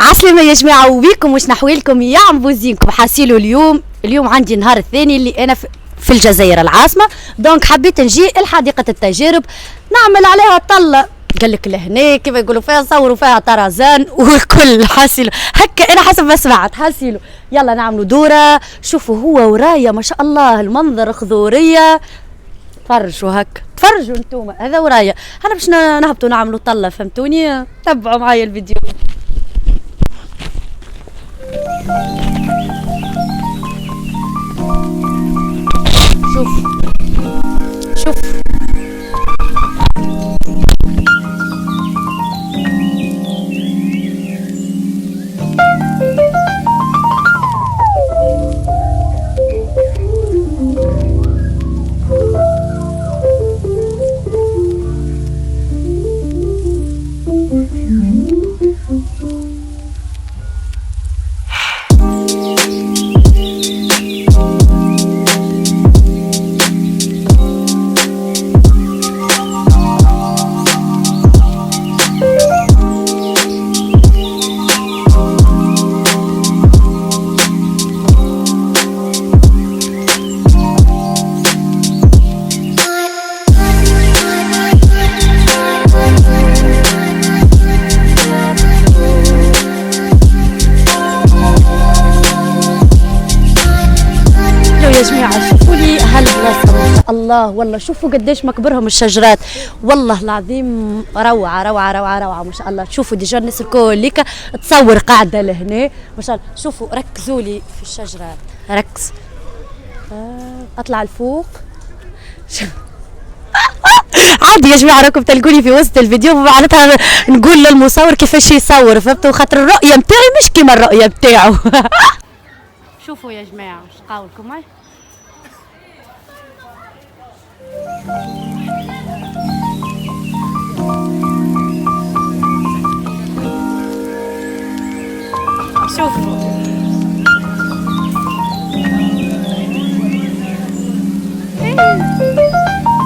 عسلامة يا جماعة وبيكم وش نحويلكم يا عمبوزينكم. حاسيلو اليوم عندي النهار الثاني اللي أنا في الجزائر العاصمة، دونك حبيت نجي لحديقة التجارب نعمل عليها طلة. قال لك لهنا كيف يقولوا فيها صوروا فيها طرزان والكل. حاسيلو هكا أنا حسب ما سمعت. حاسيلو يلا نعملوا دورة. شوفوا هو ورايا ما شاء الله المنظر خضورية. تفرجوا هكا تفرجوا انتوما هذا ورايا. انا باش نهبطوا نعملوا طلة فهمتوني. تبعوا معايا الفيديو. شوف شوف يا جماعة. شوفوا لي هالبلاصة ما شاء الله والله. شوفوا قديش مكبرهم الشجرات والله العظيم. روعة روعة روعة روعة ما شاء الله. شوفوا ديجا الناس الكل ليك تصور قاعدة لهنا ما شاء الله. شوفوا ركزوا لي في الشجرات ركز. اطلع لفوق. عادي يا جماعة راكم تلقوني في وسط الفيديو معناتها نقول للمصور كيفاش يصور فهمتوا، خاطر الرؤية متاعي مش كيما الرؤية متاعو. شوفوا يا جماعة واش قاولكم هاي. شوفوا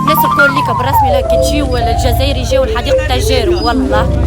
الناس الكل ليك بالرسمي لا كي تجيو الجزائر يجيو لحديقة التجارب والله.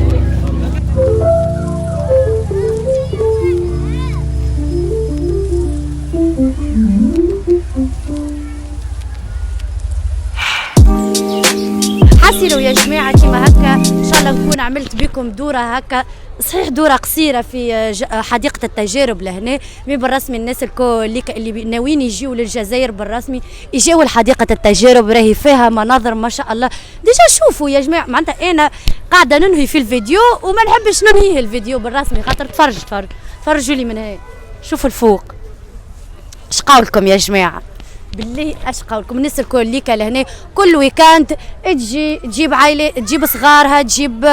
حاسيلو يا جماعة كيما هكا ان شاء الله نكون عملت بكم دورة هكا صحيح دورة قصيرة في حديقة التجارب لهنا. مي بالرسمي الناس الكل اللي ناويين يجيو للجزائر بالرسمي يجيو لحديقة التجارب راهي فيها مناظر ما شاء الله. ديجا شوفوا يا جماعة معناتها انا قاعدة ننهي في الفيديو وما نحبش ننهيه الفيديو بالرسمي خاطر تفرجوا لي من هاي. شوفوا الفوق. اش قولكم يا جماعة بالله اش قولكم. الناس الكل ليك لهنا كل ويكاند تجيب عائلة تجيب صغارها تجيب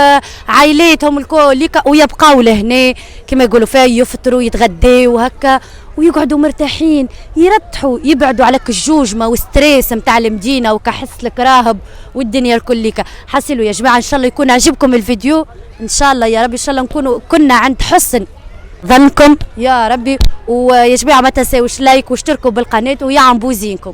عائلاتهم الكل ليك ويبقاو لهنا كما يقولوا فيها يفطروا يتغداو وهكا ويقعدوا مرتاحين يرتحوا يبعدوا على الجوجمه والستريس نتاع المدينه وكحس الكراهب والدنيا الكل ليك. حاسيلو يا جماعه ان شاء الله يكون عجبكم الفيديو ان شاء الله يا رب. ان شاء الله كنا عند حسن ظنكم يا ربي. ويا جماعه ما تنساوش لايك واشتركوا بالقناه ويا عم بوزينكم.